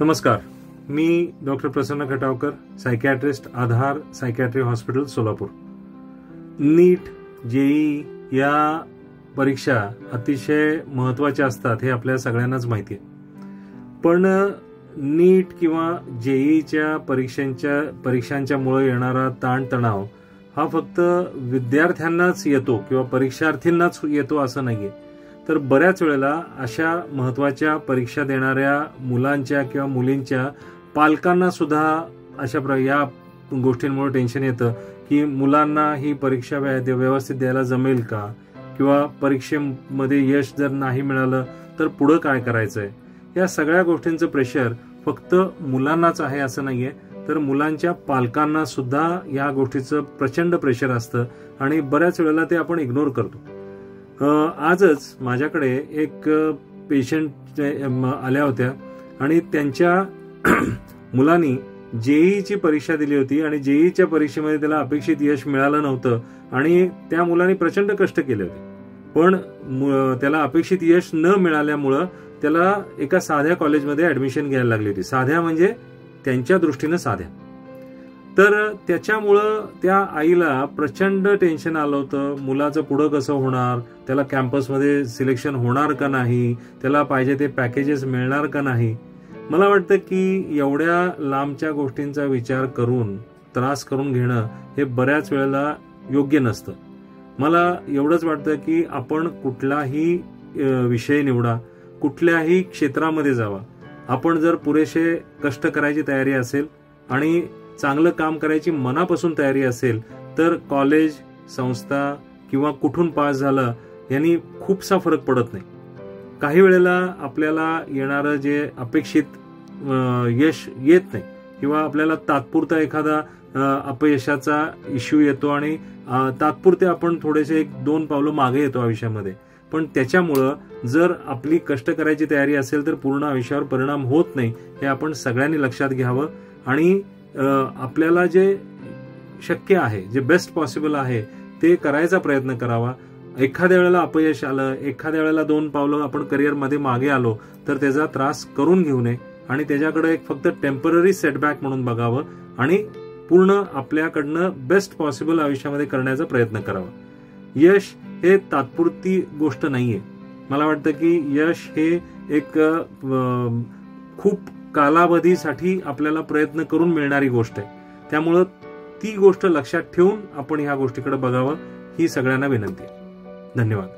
नमस्कार, मी डॉक्टर प्रसन्न खटावकर, सायकॅट्रिस्ट, आधार psychiatry hospital, Solapur. नीट, JEE या परीक्षा अतिशय महत्त्वाच्या असतात हे आपल्या सगळ्यांनाच माहिती आहे. पण नीट किंवा जेईच्या परीक्षांच्या मुळे येणारा ताणतणाव हा फक्त विद्यार्थ्यांनाच येतो किंवा परीक्षार्थींनाच येतो असं नाहीये. तर बऱ्याच वेळेला अशा महत्त्वाच्या परीक्षा देणाऱ्या मुलांच्या किंवा मुलींच्या पालकांना सुद्धा या गोष्टींमुळे टेन्शन येतं की मुलांना ही परीक्षा व्यवस्थित द्यायला जमेल का, किंवा परीक्षेमध्ये यश जर नाही मिळालं तर पुढं काय करायचंय. या सगळ्या गोष्टींचं प्रेशर फक्त मुलांनाच आहे असं नाहीये, तर मुलांच्या पालकांना सुद्धा या गोष्टीचं प्रचंड प्रेशर असतं आणि बऱ्याच वेळेला ते आपण इग्नोर करतो. आजच माझ्याकडे एक पेशंट आल्या होत्या आणि त्यांच्या मुलांनी जेईची परीक्षा दिली होती आणि जेईच्या परीक्षेमध्ये त्याला अपेक्षित यश मिळालं नव्हतं आणि त्या मुलांनी प्रचंड कष्ट केले होते. पण त्याला अपेक्षित यश न मिळाल्यामुळं त्याला एका साध्या कॉलेजमध्ये ऍडमिशन घ्यायला लागली होती. साध्या म्हणजे त्यांच्या दृष्टीनं साध्या. तर त्याच्यामुळं त्या आईला प्रचंड टेन्शन आलं होतं. मुलाचं पुढं कसं होणार, त्याला कॅम्पसमध्ये सिलेक्शन होणार का नाही, त्याला पाहिजे ते पॅकेजेस मिळणार का नाही. मला वाटतं की एवढ्या लांबच्या गोष्टींचा विचार करून त्रास करून घेणं हे बऱ्याच वेळेला योग्य नसतं. मला एवढंच वाटतं की आपण कुठलाही विषय निवडा, कुठल्याही क्षेत्रामध्ये जावा, आपण जर पुरेसे कष्ट करायची तयारी असेल आणि चांगलं काम करायची मनापासून तयारी असेल तर कॉलेज, संस्था किंवा कुठून पास झालं यांनी खूपसा फरक पडत नाही. काही वेळेला आपल्याला येणारं जे अपेक्षित यश येत नाही किंवा आपल्याला तात्पुरता एखादा अपयशाचा इश्यू येतो आणि तात्पुरते आपण थोडेसे 1-2 पावलं मागे येतो आयुष्यामध्ये. पण त्याच्यामुळं जर आपली कष्ट करायची तयारी असेल तर पूर्ण आयुष्यावर परिणाम होत नाही, हे आपण सगळ्यांनी लक्षात घ्यावं आणि आपल्याला जे शक्य आहे, जे बेस्ट पॉसिबल आहे ते करायचा प्रयत्न करावा. एखाद्या वेळेला अपयश आलं, एखाद्या वेळेला 2 पावलं आपण करिअरमध्ये मागे आलो तर त्याचा त्रास करून घेऊ नये आणि त्याच्याकडे एक फक्त टेम्पररी सेटबॅक म्हणून बघावं आणि पूर्ण आपल्याकडनं बेस्ट पॉसिबल आयुष्यामध्ये करण्याचा प्रयत्न करावा. यश हे तात्पुरती गोष्ट नाहीये. मला वाटतं की यश हे एक खूप कालावधीसाठी आपल्याला प्रयत्न करून मिळणारी गोष्ट आहे. त्यामुळं ती गोष्ट लक्षात ठेवून आपण ह्या गोष्टीकडे बघावं ही सगळ्यांना विनंती आहे. धन्यवाद.